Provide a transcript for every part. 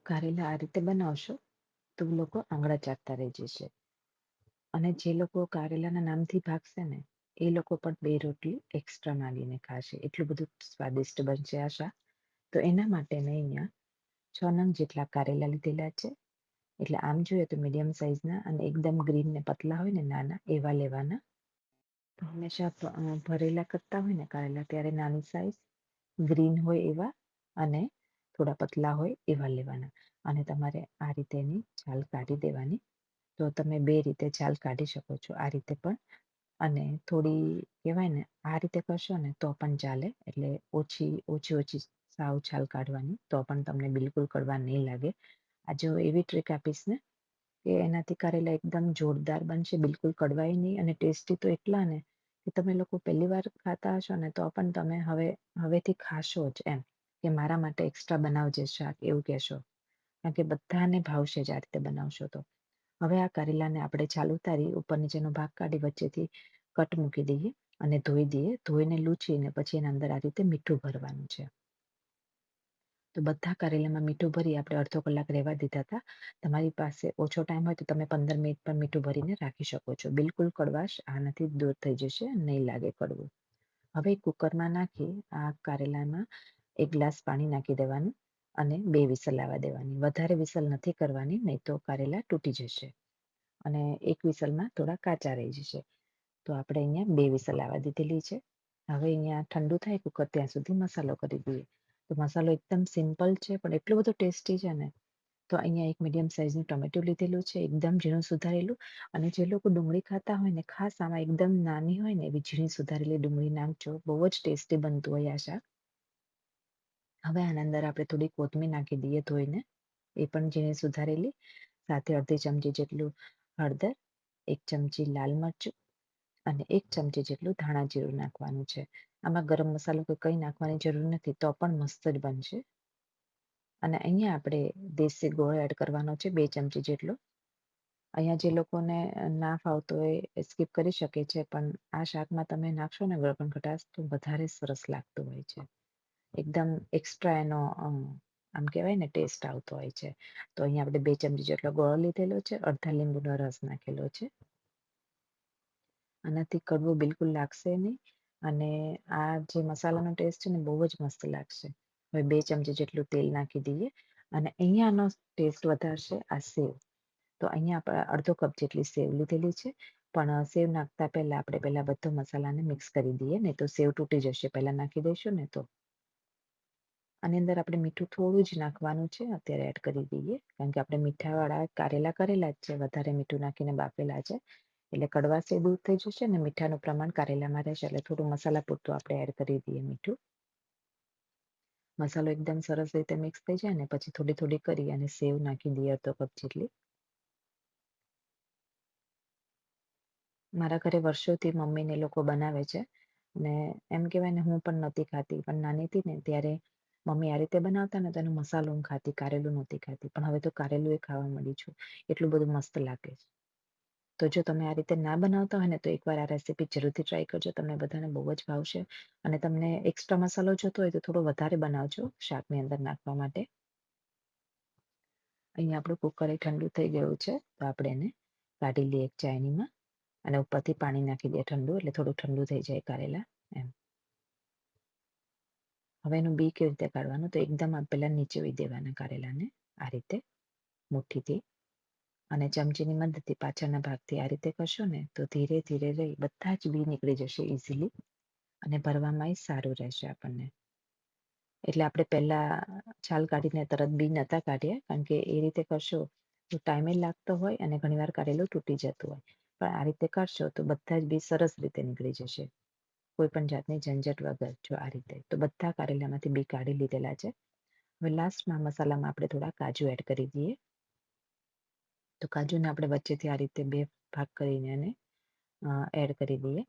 કારેલા આ રીતે બનાવશો તો લોકો આંગળા ચાટતા રહી જશે. અને જે લોકો કારેલાના નામથી ભાગશે ને એ લોકો પણ 2 રોટલી એક્સ્ટ્રા માંગીને ખાશે. એટલું બધું સ્વાદિષ્ટ બનશે આ શાક. તો એના માટે મેં અહીંયા 6 નંગ જેટલા કારેલા લીધેલા છે. એટલે આમ જોઈએ તો મીડિયમ સાઈઝના અને એકદમ ગ્રીન ને પતલા હોય ને નાના એવા લેવાના. તો હંમેશા ભરેલા કરતા હોય ને કારેલા ત્યારે નાની સાઈઝ ગ્રીન હોય એવા અને થોડા પતલા હોય એવા લેવાના. અને તમારે આ રીતે એની છાલ કાઢી દેવાની. તો તમે 2 રીતે છાલ કાઢી શકો છો. આ રીતે પણ અને થોડી કહેવાય ને આ રીતે કરશો ને તો પણ ચાલે. એટલે ઓછી સાવ છાલ કાઢવાની તો પણ તમને બિલકુલ કડવા નહીં લાગે. આ જો એવી ટ્રીક આપીશ ને કે એનાથી કારેલા એકદમ જોરદાર બનશે, બિલકુલ કડવાય નહીં અને ટેસ્ટી તો એટલા ને કે તમે લોકો પહેલી વાર ખાતા હશો ને તો પણ તમે હવેથી ખાશો જ એમ કે મારા માટે એક્સ્ટ્રા બનાવજે શાક એવું કહેશો. કારણ કે બધાને ભાવશે જ આ રીતે બનાવશો તો. હવે આ કારેલાને આપણે છાલ ઉતારી ઉપર નીચેનો ભાગ કાઢી વચ્ચેથી કટ મૂકી દઈએ અને ધોઈ દઈએ. ધોઈને લૂછીને પછી એના અંદર આ રીતે મીઠું ભરવાનું છે. તો બધા કારેલામાં મીઠું ભરી આપણે અડધો કલાક રહેવા દીધા હતા. તમારી પાસે ઓછો ટાઈમ હોય તો તમે 15 મિનિટ પણ મીઠું ભરીને રાખી શકો છો. બિલકુલ કડવાશ આનાથી દૂર થઈ જશે, નહીં લાગે કડવું. હવે કુકરમાં નાખી આ કારેલામાં 1 ગ્લાસ પાણી નાખી દેવાનું અને 2 વિસલ આવવા દેવાની. વધારે વિસલ નથી કરવાની, નહીં તો કારેલા તૂટી જશે અને 1 વિસલમાં થોડા કાચા રહી જશે. તો આપણે અહીંયા 2 વિસલ આવવા દીધેલી છે. હવે અહીંયા ઠંડુ થાય કુકર ત્યાં સુધી મસાલો કરી દઈએ. તો મસાલો એકદમ સિમ્પલ છે પણ એટલો બધો ટેસ્ટી છે ને. તો અહીંયા એક મીડિયમ સાઈઝનું ટમેટું લીધેલું છે, એકદમ ઝીણું સુધારેલું. અને જે લોકો ડુંગળી ખાતા હોય ને ખાસ આમાં એકદમ નાની હોય ને એવી ઝીણી સુધારેલી ડુંગળી નાખજો. બહુ જ ટેસ્ટી બનતું હોય આ શાક. હવે આના અંદર આપણે થોડી કોથમીર નાખી દઈએ ધોઈને, એ પણ ઝીણી સુધારેલી. સાથે અડધી ચમચી જેટલું હળદર, 1 ચમચી લાલ મરચું અને 1 ચમચી જેટલું ધાણા જીરું નાખવાનું છે. આમાં ગરમ મસાલો કે કંઈ નાખવાની જરૂર નથી તો પણ મસ્ત જ બનશે. અને અહીંયા આપણે દેશી ગોળ એડ કરવાનો છે 2 ચમચી જેટલો. અહીંયા જે લોકોને ના ફાવતો હોય એ સ્કીપ કરી શકે છે. પણ આ શાકમાં તમે નાખશો ને ગળપણ ખટાશ તો વધારે સરસ લાગતું હોય છે. એકદમ એક્સ્ટ્રા એનો આમ કહેવાય ને ટેસ્ટ આવતો હોય છે. તો અહીંયા આપણે 2 ચમચી જેટલો ગોળ લીધેલો છે, અડધા લીંબુનો રસ નાખેલો છે. આનાથી કડવું બિલકુલ લાગશે નહીં અને આ જે મસાલાનો ટેસ્ટ છે ને બહુ જ મસ્ત લાગશે. હવે 2 ચમચી જેટલું તેલ નાખી દઈએ અને અહીંયાનો ટેસ્ટ વધારશે આ સેવ. તો અહીંયા આપણે અડધો કપ જેટલી સેવ લીધેલી છે. પણ સેવ નાખતા પહેલા આપણે પહેલા બધો મસાલાને મિક્સ કરી દઈએ, નહીં તો સેવ તૂટી જશે પહેલા નાખી દઈશું ને તો. આની અંદર આપણે મીઠું થોડું જ નાખવાનું છે. અત્યારે એડ કરી દઈએ કારણ કે આપણે મીઠાવાળા કારેલા કરેલા જ છે. વધારે મીઠું નાખીને બાફેલા છે. એટલે કડવાશ એ દૂર થઈ જશે અને મીઠાનું પ્રમાણ કારેલામાં રહેશે. એટલે થોડું મસાલા પૂરતું આપણે એડ કરી દઈએ મીઠું. મસાલો એકદમ સરસ રીતે મિક્સ થઈ જાય ને પછી થોડી કરી અને સેવ નાખી દઈએ અડધો કપ જેટલી. મારા ઘરે વર્ષોથી મમ્મીને એ લોકો બનાવે છે અને એમ કહેવાય ને હું પણ નહોતી ખાતી. પણ નાની હતી ને ત્યારે મમ્મી આ રીતે બનાવતા ને તો એનો મસાલો હું ખાતી, કારેલું નહોતી ખાતી. પણ હવે તો કારેલું એ ખાવા માંડી છું. એટલું બધું મસ્ત લાગે છે. તો જો તમે આ રીતે ના બનાવતા હોય ને તો એકવાર આ રેસીપી જરૂરથી ટ્રાય કરજો. તમને બધાને બહુ જ ભાવશે અને તમને એક્સ્ટ્રા મસાલો જોતો હોય તો થોડો વધારે બનાવજો શાકની અંદર નાખવા માટે. અહીંયા આપણું કુકર એ ઠંડુ થઈ ગયું છે. તો આપણે એને કાઢી લઈએ એક ચાળણીમાં અને ઉપરથી પાણી નાખી દઈએ ઠંડુ એટલે થોડું ઠંડુ થઈ જાય કારેલા એમ. હવે એનું બી કેવી રીતે કાઢવાનું તો એકદમ પેલા નીચે વહી દેવાના કારેલાને આ રીતે મુઠ્ઠીથી અને ચમચીની મદદથી પાછળના ભાગથી આ રીતે કરશો ને તો ધીરે ધીરે રહી બધા જ બી નીકળી જશે ઇઝીલી અને ભરવામાં સારું રહેશે આપણને. એટલે આપણે પહેલા છાલ કાઢીને તરત બી નતા કાઢ્યા કારણ કે એ રીતે કરશો તો ટાઈમે લાગતો હોય અને ઘણીવાર કારેલું તૂટી જતું હોય. પણ આ રીતે કરશો તો બધા જ બી સરસ રીતે નીકળી જશે. કોઈ પણ જાતની ઝંઝટ વગર જો આ રીતે. તો બધા કારેલામાંથી બી કાઢી લીધેલા છે. હવે લાસ્ટમાં મસાલામાં આપણે થોડા કાજુ એડ કરી દઈએ. તો કાજુને આપણે વચ્ચેથી આ રીતે 2 ભાગ કરીને એને એડ કરી દઈએ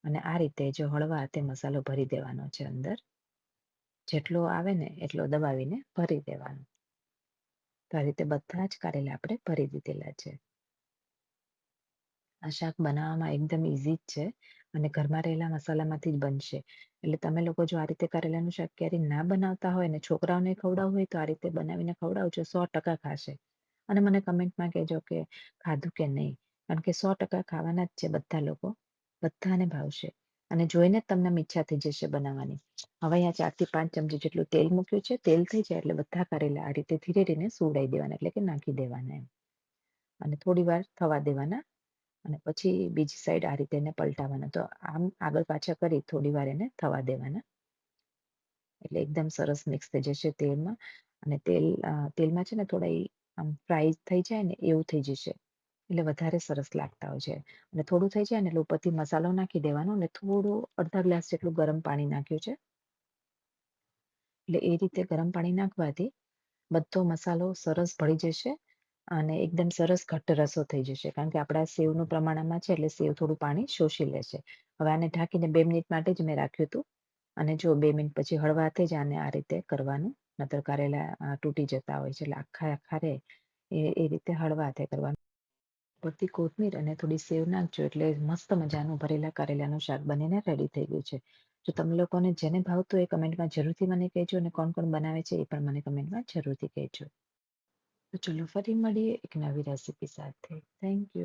અને આ રીતે જો હળવા હાથે મસાલો ભરી દેવાનો છે અંદર. જેટલો આવે ને એટલો દબાવીને ભરી દેવાનો. તો આ રીતે બધા જ કારેલા આપણે ભરી દીધેલા છે. આ શાક બનાવવામાં એકદમ ઈઝી જ છે અને ઘરમાં રહેલા મસાલામાંથી જ બનશે. એટલે તમે લોકો જો આ રીતે કારેલાનું શાક ક્યારેય ના બનાવતા હોય ને છોકરાઓને ખવડાવવું હોય તો આ રીતે બનાવીને ખવડાવજો, 100% ખાશે. અને મને કમેન્ટમાં કહેજો કે ખાધું કે નહીં. કારણ કે 100% ખાવાના જ છે બધા લોકો. બધાને ભાવશે. અને જોઈને જ તમને આમ ઈચ્છા થઈ જશે બનાવવાની. હવે અહીંયા 4 થી 5 ચમચી જેટલું તેલ મૂક્યું છે. તેલ થઈ જાય એટલે બધા કારેલા આ રીતે ધીરે-ધીરે સુવડાવી દેવાના, એટલે કે નાખી દેવાના એમ. અને થોડી વાર થવા દેવાના. અને પછી બીજી સાઈડ આ રીતે એને પલટાવવાના. તો આમ આગળ પાછળ કરી થોડી વાર એને થવા દેવાના. એટલે એકદમ સરસ મિક્સ થઈ જશે તેલમાં. અને તેલમાં છે ને થોડા આમ ફ્રાય થઈ જાય ને એવું થઈ જશે. એટલે વધારે સરસ લાગતા હોય છે. અને થોડું થઈ જાય ને એટલે ઉપરથી મસાલો નાખી દેવાનો અને થોડું અડધા ગ્લાસ જેટલું ગરમ પાણી નાખ્યું છે. એટલે એ રીતે ગરમ પાણી નાખવાથી બધો મસાલો સરસ ભળી જશે અને એકદમ સરસ ઘટ્ટ રસો થઈ જશે. કારણ કે આપણા સેવનું પ્રમાણ આમાં છે એટલે સેવ થોડું પાણી શોષી લેશે. હવે આને ઢાંકીને 2 મિનિટ માટે જ મેં રાખ્યું હતું. અને જો 2 મિનિટ પછી હળવા હાથે જ આને આ રીતે કરવાનું. નહીંતર કારેલા તૂટી જતા હોય છે. એટલે આખા રહે એ રીતે હળવા હાથે કરવાનું. ઉપરથી કોથમીર અને થોડી સેવ નાખજો એટલે મસ્ત મજાનું ભરેલા કારેલાનું શાક બનીને રેડી થઈ ગયું છે. જો તમે લોકોને જેને ભાવતું હોય એ કમેન્ટમાં જરૂરથી મને કહેજો અને કોણ બનાવે છે એ પણ મને કમેન્ટમાં જરૂરથી કહેજો. તો ચલો ફરી મળીએ એક નવી રેસીપી સાથે. Thank you.